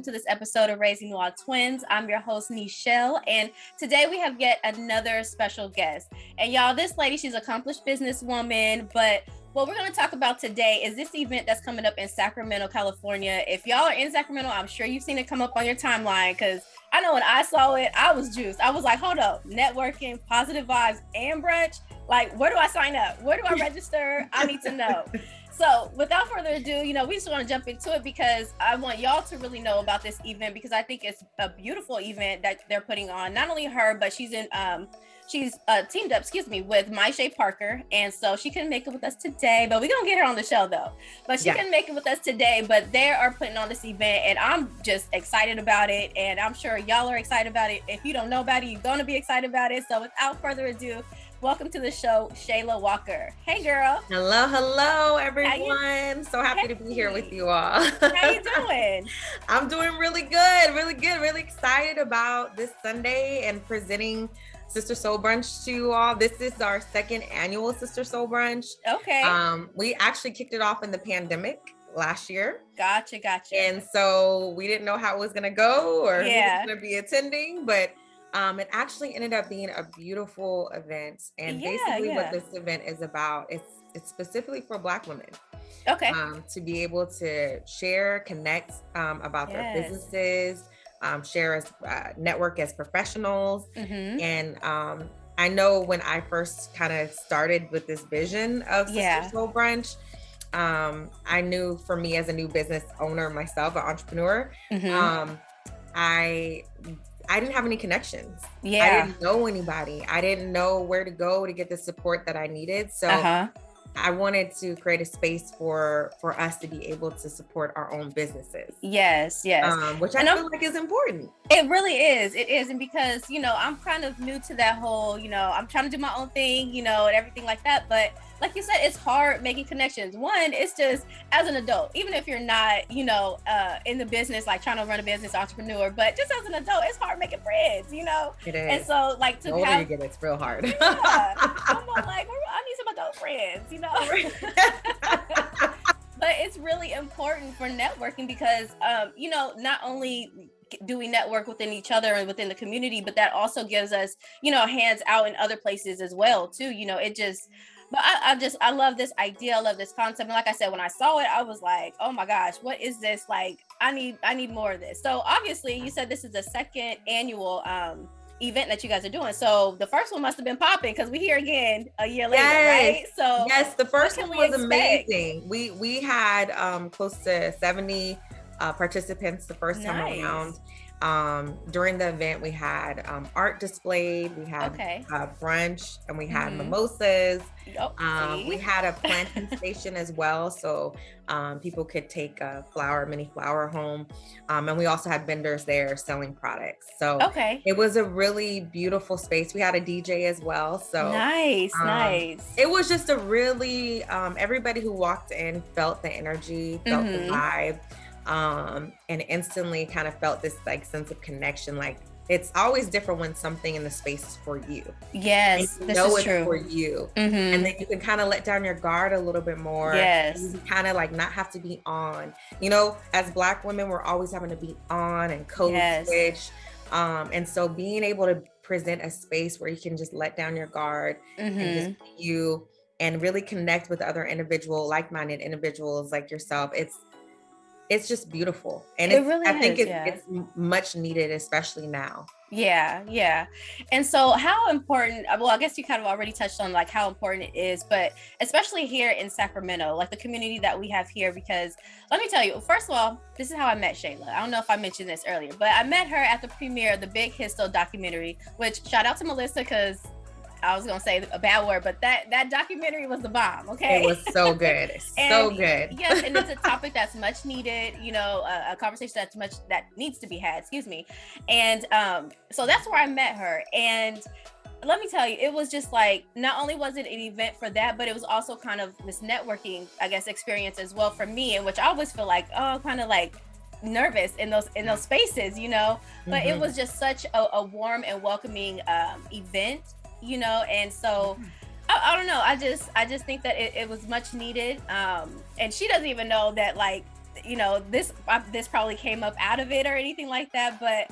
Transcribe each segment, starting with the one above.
to this episode of Raising Wild Twins. I'm your host, Michelle, and today we have yet another special guest. And y'all, this lady, she's an accomplished businesswoman, but what we're going to talk about today is this event that's coming up in Sacramento, California. If y'all are in Sacramento, I'm sure you've seen it come up on your timeline, because I know when I saw it, I was juiced. I was like, hold up, networking, positive vibes, and brunch. Like, where do I sign up? Where do I register? I need to know. So without further ado, we just want to jump into it because I want y'all to really know about this event, because I think it's a beautiful event that they're putting on. Not only her, but she's teamed up, with Mishae Parker. And so she couldn't make it with us today, but we're going to get her on the show though. But she couldn't make it with us today, but they are putting on this event and I'm just excited about it. And I'm sure y'all are excited about it. If you don't know about it, you're going to be excited about it. So without further ado, welcome to the show, Shayla Walker. Hey, girl. Hello, everyone. So happy to be here with you all. How you doing? I'm doing really good. Really excited about this Sunday and presenting Sistah Soul Brunch to you all. This is our second annual Sistah Soul Brunch. Okay. We actually kicked it off in the pandemic last year. Gotcha. And so we didn't know how it was going to go or who was going to be attending, but it actually ended up being a beautiful event. And basically what this event is about, it's specifically for Black women. Okay. To be able to share, connect about their businesses, share as network as professionals. Mm-hmm. And I know when I first kind of started with this vision of Sistah Soul Brunch, I knew for me as a new business owner myself, an entrepreneur, I didn't have any connections. I didn't know anybody. I didn't know where to go to get the support that I needed. So I wanted to create a space for us to be able to support our own businesses. Yes. Which I feel like is important. It really is. It is. And because, I'm kind of new to that whole, I'm trying to do my own thing, and everything like that. But like you said, it's hard making connections. One, it's just as an adult, even if you're not, in the business, like trying to run a business, entrepreneur, but just as an adult, it's hard making friends, It is. And so like the older you get, it's real hard. I'm like, I need some adult friends, But it's really important for networking because, not only do we network within each other and within the community, but that also gives us, hands out in other places as well, too. But I love this idea. I love this concept. And like I said, when I saw it, I was like, oh my gosh, what is this? Like, I need more of this. So obviously you said this is the second annual event that you guys are doing. So the first one must have been popping because we're here again a year later, right? So yes, the first one was amazing. We had close to 70 participants the first time around. During the event, we had art displayed, we had brunch, and we had mimosas. We had a planting station as well, so people could take a mini flower home. And we also had vendors there selling products. So it was a really beautiful space. We had a DJ as well. So nice. It was just a really, everybody who walked in felt the energy, felt the vibe. And instantly kind of felt this like sense of connection. Like it's always different when something in the space is for you. Yes, this is true. For you. And then you can kind of let down your guard a little bit more. Yes. You can kind of like not have to be on, as Black women, we're always having to be on and code switch. And so being able to present a space where you can just let down your guard and just be you and really connect with other like-minded individuals like yourself. It's just beautiful. And I think it's much needed, especially now. Yeah. And so how important, well, I guess you kind of already touched on like how important it is, but especially here in Sacramento, like the community that we have here, because let me tell you, first of all, this is how I met Shayla. I don't know if I mentioned this earlier, but I met her at the premiere of the Big Histo documentary, which shout out to Melissa, because I was gonna say a bad word, but that documentary was the bomb. Okay, it was so good, so good. Yes, and it's a topic that's much needed. A conversation that needs to be had. Excuse me. And so that's where I met her. And let me tell you, it was just like, not only was it an event for that, but it was also kind of this networking, I guess, experience as well for me, in which I always feel like, kind of like nervous in those spaces, But it was just such a warm and welcoming event. And so I don't know. I just think that it was much needed. And she doesn't even know that, like, this probably came up out of it or anything like that, but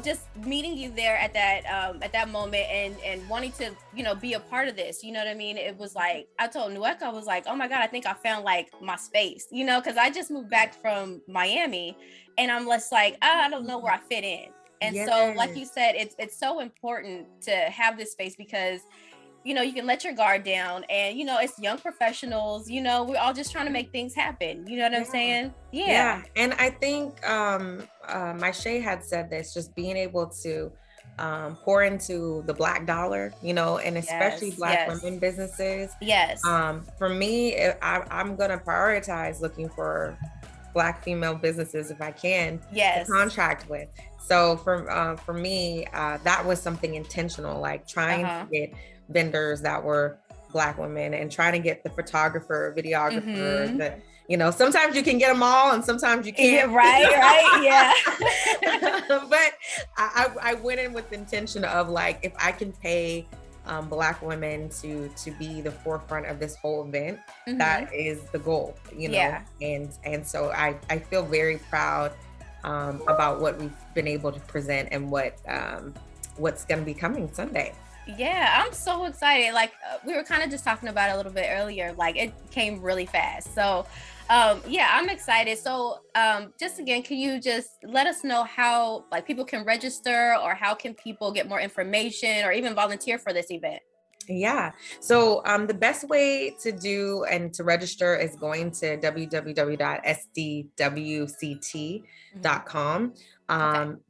just meeting you there at that moment and wanting to be a part of this, you know what I mean? It was like, I told Nueka, I was like, oh my God, I think I found like my space, because I just moved back from Miami and I'm just like, I don't know where I fit in. And so like you said, it's so important to have this space because you can let your guard down and, it's young professionals, we're all just trying to make things happen. You know what I'm saying? Yeah. And I think Mishae had said this, just being able to pour into the Black dollar, and especially Black women businesses. Yes. For me, I'm going to prioritize looking for Black female businesses if I can to contract with. So for me, that was something intentional, like trying to get vendors that were Black women and trying to get the photographer, videographer, that sometimes you can get them all and sometimes you can't. Yeah, right, yeah. But I went in with the intention of like, if I can pay Black women to be the forefront of this whole event, that is the goal, and so I feel very proud about what we've been able to present and what's going to be coming Sunday. Yeah, I'm so excited. Like we were kind of just talking about it a little bit earlier, like it came really fast. So I'm excited. So just again, can you just let us know how like people can register or how can people get more information or even volunteer for this event? Yeah. So the best way to do and to register is going to www.sdwct.com.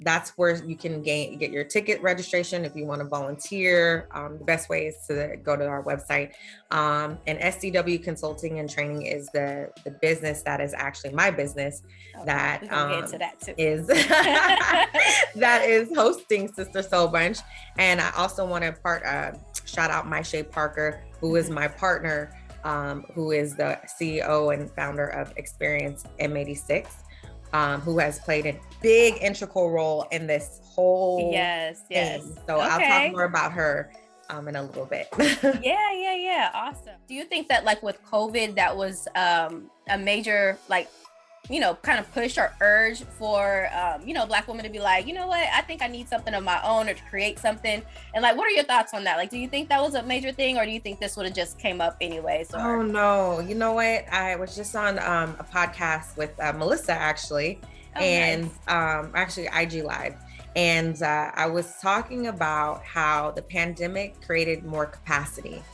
That's where you can get your ticket registration if you want to volunteer. The best way is to go to our website. And SDW Consulting and Training is the business that is actually my business that, get into that too. is that is hosting Sistah Soul Brunch. And I also want to shout out Mishae Parker, who is my partner, who is the CEO and founder of Experience M86. Who has played a big integral role in this whole thing. So I'll talk more about her in a little bit. Yeah. Awesome. Do you think that like with COVID, that was a major kind of push or urge for Black women to be like, you know what, I think I need something of my own or to create something? And like, what are your thoughts on that? Like, do you think that was a major thing or do you think this would have just came up anyways? Oh no, you know what? I was just on a podcast with Melissa actually, nice. Actually IG Live. And I was talking about how the pandemic created more capacity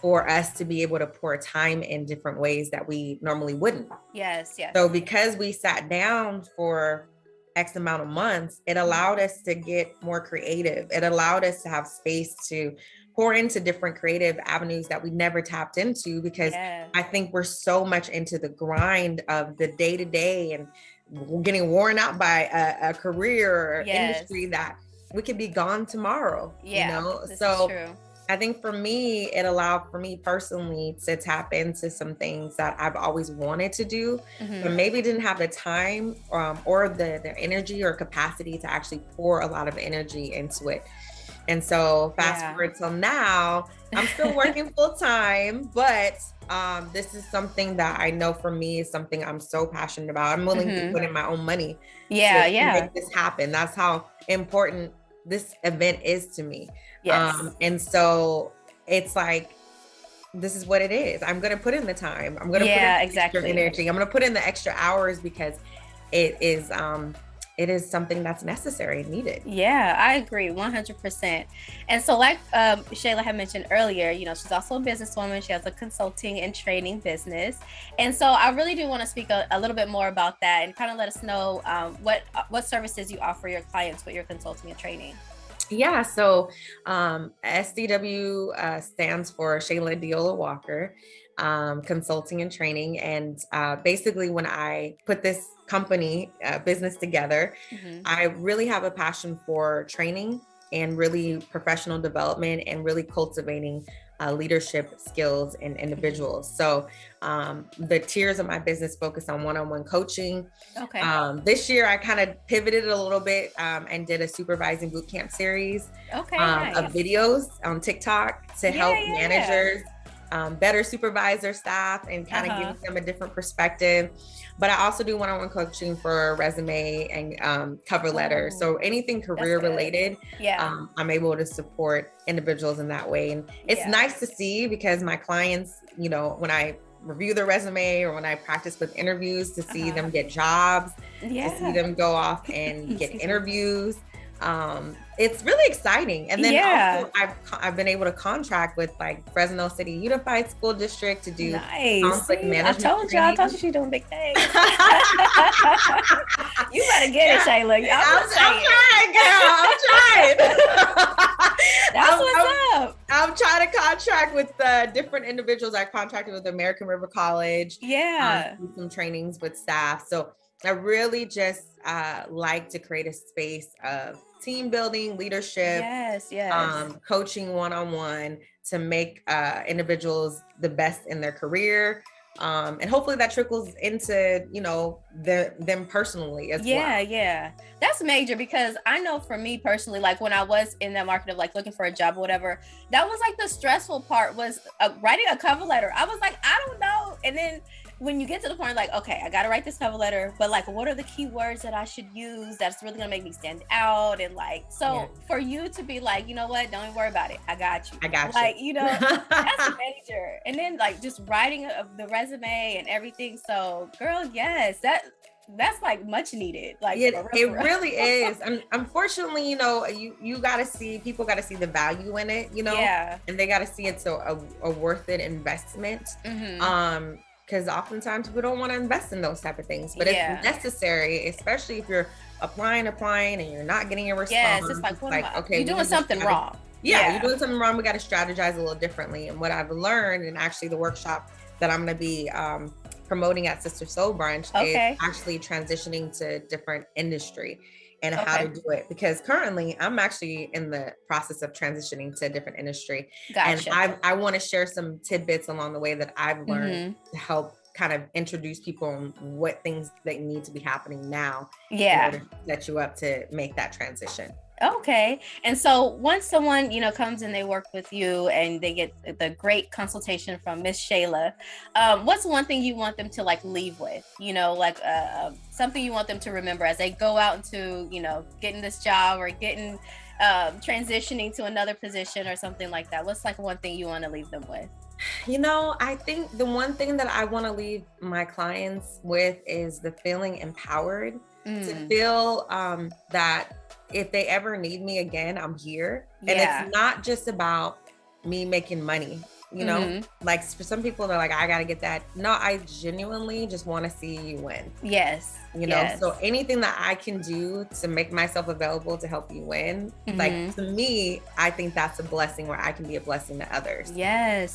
for us to be able to pour time in different ways that we normally wouldn't. Yes. So because we sat down for X amount of months, it allowed us to get more creative. It allowed us to have space to pour into different creative avenues that we never tapped into because I think we're so much into the grind of the day to day and getting worn out by a career or industry that we could be gone tomorrow. This so is true. I think for me, it allowed for me personally to tap into some things that I've always wanted to do, but maybe didn't have the time or the energy or capacity to actually pour a lot of energy into it. And so fast forward till now, I'm still working full time, but this is something that I know for me is something I'm so passionate about. I'm willing to put in my own money to make this happen. That's how important this event is to me. And so it's like, this is what it is. I'm going to put in the time. I'm going to put in the extra energy. I'm going to put in the extra hours because it is something that's necessary and needed. Yeah, I agree 100%. And so like Shayla had mentioned earlier, she's also a businesswoman. She has a consulting and training business. And so I really do want to speak a little bit more about that and kind of let us know what services you offer your clients with your consulting and training. Yeah, so SDW stands for Shayla Walker, Consulting and Training. And basically when I put this company business together, I really have a passion for training and really professional development and really cultivating leadership skills in individuals. So the tiers of my business focus on one-on-one coaching. This year I kind of pivoted a little bit and did a supervising bootcamp series of videos on TikTok to help managers better supervise their staff and kind of give them a different perspective. But I also do one-on-one coaching for resume and cover letter. So anything career related, I'm able to support individuals in that way. And it's nice to see, because my clients, you know, when I review their resume or when I practice with interviews, to see them get jobs, to see them go off and get interviews. It's really exciting. And then also I've been able to contract with like Fresno City Unified School District to do conflict management. I told you she's doing big things. You better get it, Shayla. I'm trying, girl. I'm trying. That's what's up. I'm trying to contract with different individuals. I contracted with American River College. Do some trainings with staff. So I really just like to create a space of team building, leadership, coaching one-on-one to make individuals the best in their career. And hopefully that trickles into, you know, them personally as well. Yeah. That's major, because I know for me personally, like when I was in that market of like looking for a job or whatever, that was like the stressful part, was writing a cover letter. I was like, I don't know. And then when you get to the point like, okay, I got to write this cover letter, but like, what are the key words that I should use that's really going to make me stand out? And like, so for you to be like, you know what, don't even worry about it. I got you. Like, you know, that's major. And then like just writing the resume and everything. So girl, yes, that's like much needed. Like it really is. And unfortunately, you know, you got to see, people got to see the value in it, you know, and they got to see it's a worth it investment. Because oftentimes people don't want to invest in those type of things, but it's necessary, especially if you're applying and you're not getting a response. It's like okay, you're doing something wrong. You're doing something wrong. We got to strategize a little differently. And what I've learned, and actually the workshop that I'm going to be promoting at Sistah Soul Brunch is actually transitioning to different industry and how to do it. Because currently I'm actually in the process of transitioning to a different industry. And I want to share some tidbits along the way that I've learned to help kind of introduce people on what things that need to be happening now in order to set you up to make that transition. Okay. And so once someone, you know, comes and they work with you and they get the great consultation from Miss Shayla, what's one thing you want them to like leave with, you know, like something you want them to remember as they go out into, you know, getting this job or getting transitioning to another position or something like that? What's like one thing you want to leave them with? You know, I think the one thing that I want to leave my clients with is the feeling empowered, to feel that if they ever need me again, I'm here. And it's not just about me making money, you know, like for some people they're like, I got to get that. No, I genuinely just want to see you win. You know, so anything that I can do to make myself available to help you win, like to me, I think that's a blessing where I can be a blessing to others. I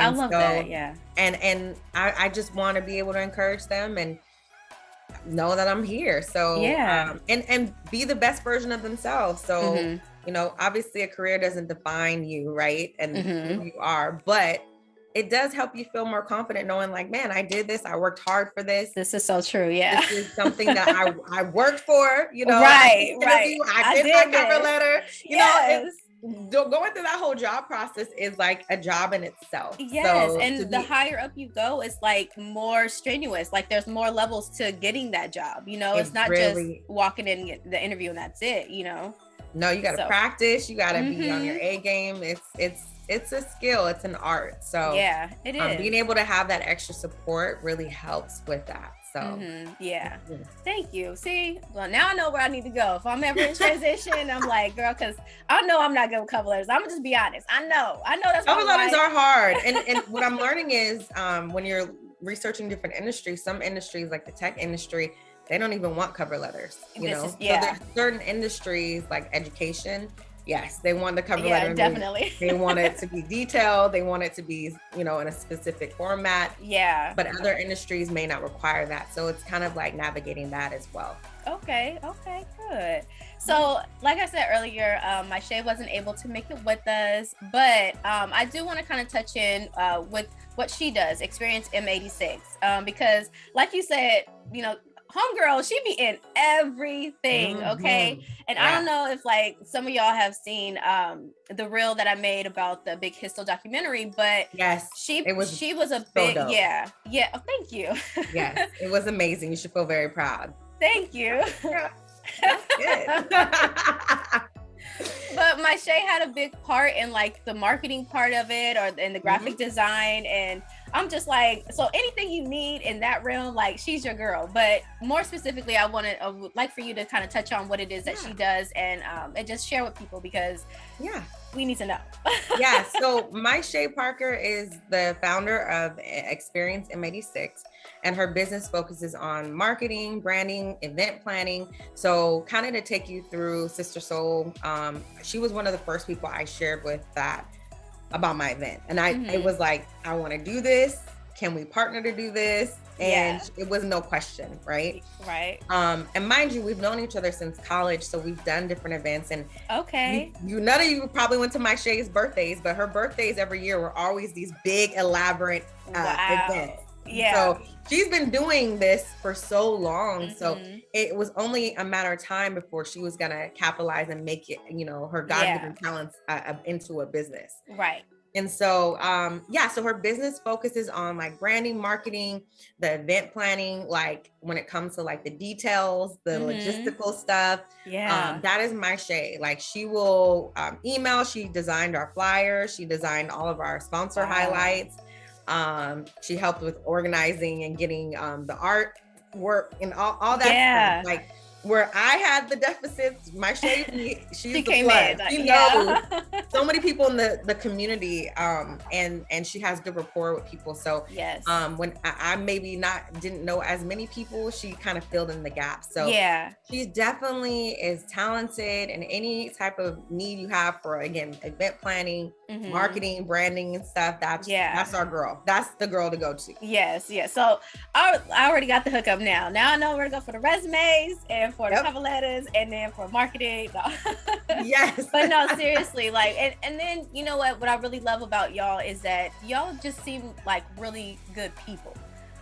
love that. And I just want to be able to encourage them and know that I'm here. So and be the best version of themselves. So you know, obviously a career doesn't define you, right? And who you are, but it does help you feel more confident knowing like, man, I did this. I worked hard for this. This is so true. This is something that I worked for, you know. I did my cover letter. You know, going through that whole job process is like a job in itself. And the higher up you go, it's like more strenuous. Like there's more levels to getting that job. You know, it's not really just walking in, get the interview, and that's it. You know. No, you got to practice. You got to be on your A game. It's a skill. It's an art. So it is. Being able to have that extra support really helps with that. So thank you. See, well, now I know where I need to go. If I'm ever in transition, I'm like, girl, because I know I'm not good with cover letters. I'm gonna just be honest. I know that's cover letters are hard. And what I'm learning is when you're researching different industries, some industries like the tech industry, they don't even want cover letters, you know? So there's certain industries like education. Yes, they want the cover letter. Definitely. They want it to be detailed. They want it to be, you know, in a specific format. But other industries may not require that. So it's kind of like navigating that as well. Okay, good. So like I said earlier, Mishae wasn't able to make it with us, but I do want to kind of touch in with what she does, Experience M86, because like you said, you know, homegirl, she be in everything, okay? And I don't know if like some of y'all have seen the reel that I made about the big Histo documentary, but yes, she was a big dope. Yeah. Oh, thank you. Yes, it was amazing. You should feel very proud. Thank you. That's good. But Mishae had a big part in like the marketing part of it, or in the graphic design, and I'm just like, so anything you need in that realm, like she's your girl. But more specifically, I would like for you to kind of touch on what it is that she does, and just share with people, because we need to know. So Mishae Parker is the founder of Experience M86, and her business focuses on marketing, branding, event planning. So kind of to take you through Sistah Soul, she was one of the first people I shared with that about my event. And it was like, I want to do this. Can we partner to do this? And it was no question, right? Right. And mind you, we've known each other since college, so we've done different events. And none of you probably went to Mishae's birthdays, but her birthdays every year were always these big, elaborate events. Yeah. So she's been doing this for so long. So it was only a matter of time before she was gonna capitalize and make it, her God-given talents into a business. Right. And so, so her business focuses on like branding, marketing, the event planning, like when it comes to like the details, the logistical stuff. That is Mishae. Like she will email, she designed our flyers, she designed all of our sponsor highlights. She helped with organizing and getting the art work and all that stuff. Like where I had the deficits, Mishae, she came in. She knows so many people in the community, and she has good rapport with people. So when I maybe didn't know as many people, she kind of filled in the gaps. So she definitely is talented, and any type of need you have for, again, event planning, marketing, branding and stuff, that's our girl. That's the girl to go to. Yes. So I already got the hookup now. Now I know where to go for the resumes and for the cover letters, and then for marketing. No. But no, seriously, like, and then you know what I really love about y'all is that y'all just seem like really good people.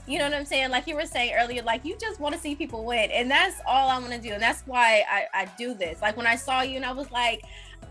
You know what I'm saying? Like you were saying earlier, like you just want to see people win, and that's all I want to do, and that's why I do this. Like when I saw you and I was like,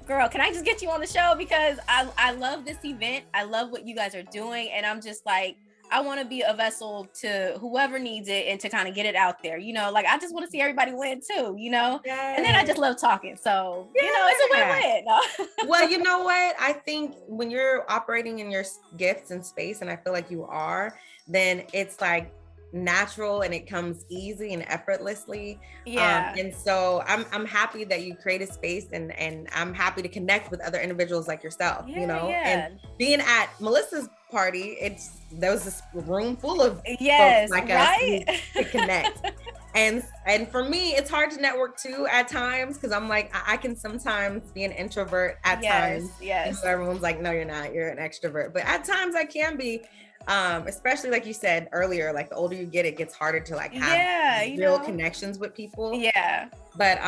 girl, can I just get you on the show? Because I love this event. I love what you guys are doing, and I'm just like, I want to be a vessel to whoever needs it and to kind of get it out there. Like I just want to see everybody win too, and then I just love talking. So, it's a win-win. No? Well, you know what? I think when you're operating in your gifts and space, and I feel like you are, then it's like natural and it comes easy and effortlessly. And so I'm happy that you create a space, and I'm happy to connect with other individuals like yourself, and being at Melissa's party, there was this room full of folks like us to connect. And for me, it's hard to network too at times, because I'm like, I can sometimes be an introvert at times. So everyone's like, no, you're not, you're an extrovert. But at times I can be, especially like you said earlier, like the older you get, it gets harder to like have real connections with people. But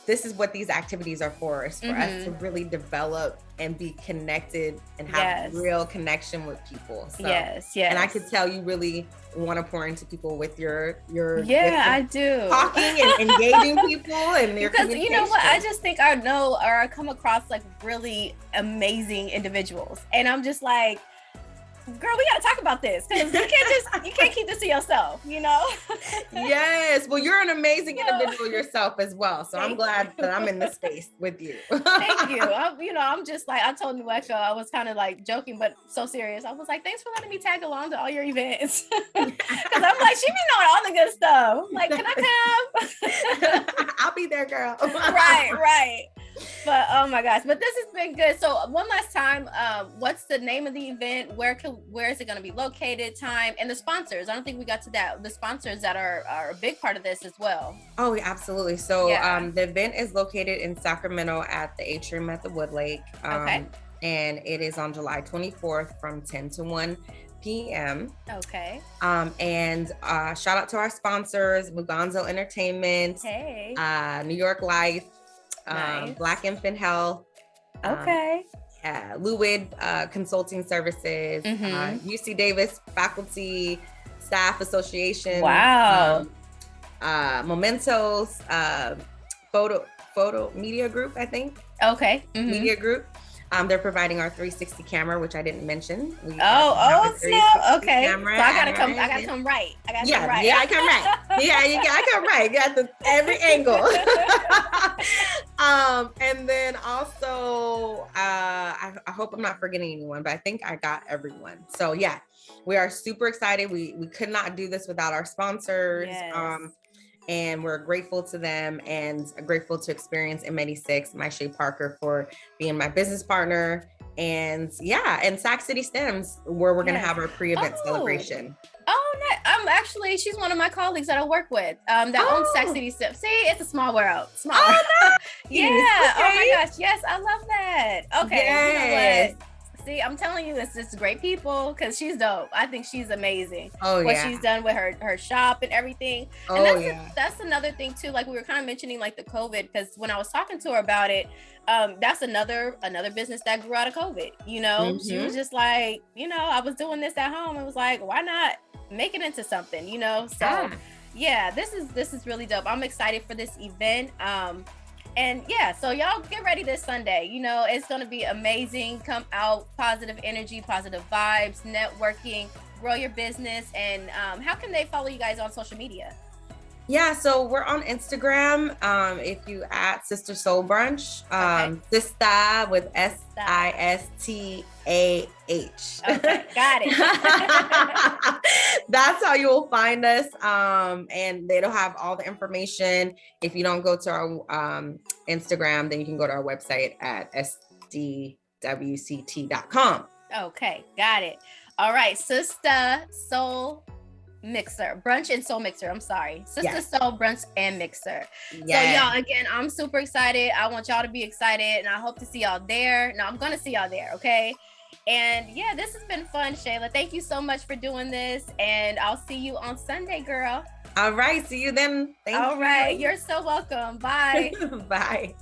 this is what these activities are for, is for us to really develop and be connected and have real connection with people. So, and I could tell you really want to pour into people with your I do talking and engaging people and your because you know what, I just think I come across like really amazing individuals, and I'm just like, girl, we gotta talk about this, because you can't keep this to yourself, Yes, well, you're an amazing individual yourself as well, so I'm glad that I'm in this space with you. Thank you. I'm just like, I told Nueco, I was kind of like joking but so serious. I was like, thanks for letting me tag along to all your events, because I'm like, she be knowing all the good stuff. Like, can I come? I'll be there, girl. right. But oh my gosh, but this has been good. So one last time, what's the name of the event? Where is it going to be located? Time, and the sponsors. I don't think we got to that. The sponsors that are a big part of this as well. Oh, absolutely. So the event is located in Sacramento at the Atrium at the Wood Lake. And it is on July 24th from 10 to 1 p.m. And shout out to our sponsors: Muganzo Entertainment, New York Life, Black Infant Health, Luwid Consulting Services, UC Davis Faculty, Staff Association. Wow. Mementos, photo media group, I think. Okay. Media group. They're providing our 360 camera, which I didn't mention. Okay. Camera, so I gotta come right. I come right. I come right. I come right. Got every angle. And then also, I hope I'm not forgetting anyone, but I think I got everyone. So yeah, we are super excited. We could not do this without our sponsors. Yes. And we're grateful to them and grateful to Experience M86, Mishae Parker, for being my business partner. And yeah, and Sac City Stems, where we're going to have our pre-event celebration. Oh, no, she's one of my colleagues that I work with that owns Sac City Stems. See, it's a small world. Small world. Yeah. Okay. Oh my gosh. Yes, I love that. Okay. Yes. You know what? See, I'm telling you, it's just great people because she's dope. I think she's amazing. What she's done with her shop and everything. And that's another thing too. Like we were kind of mentioning like the COVID, because when I was talking to her about it, that's another business that grew out of COVID. You know, she was just like, you know, I was doing this at home and was like, why not make it into something, you know? So yeah, this is really dope. I'm excited for this event. And yeah, so y'all get ready this Sunday. You know, it's going to be amazing. Come out, positive energy, positive vibes, networking, grow your business. And how can they follow you guys on social media? Yeah, so we're on Instagram. If you at Sistah Soul Brunch, Sistah with Sistah. Okay, got it. That's how you'll find us. And it'll have all the information. If you don't go to our Instagram, then you can go to our website at sdwct.com. Okay, got it. All right, Sistah Soul Mixer, Brunch and Soul Mixer. I'm sorry. Sistah Soul Brunch and Mixer. Yes. So y'all, again, I'm super excited. I want y'all to be excited, and I hope to see y'all there. Now I'm gonna see y'all there, okay? And yeah, this has been fun, Shayla. Thank you so much for doing this, and I'll see you on Sunday, girl. All right, see you then. Thank you. All right, you're so welcome. Bye. Bye.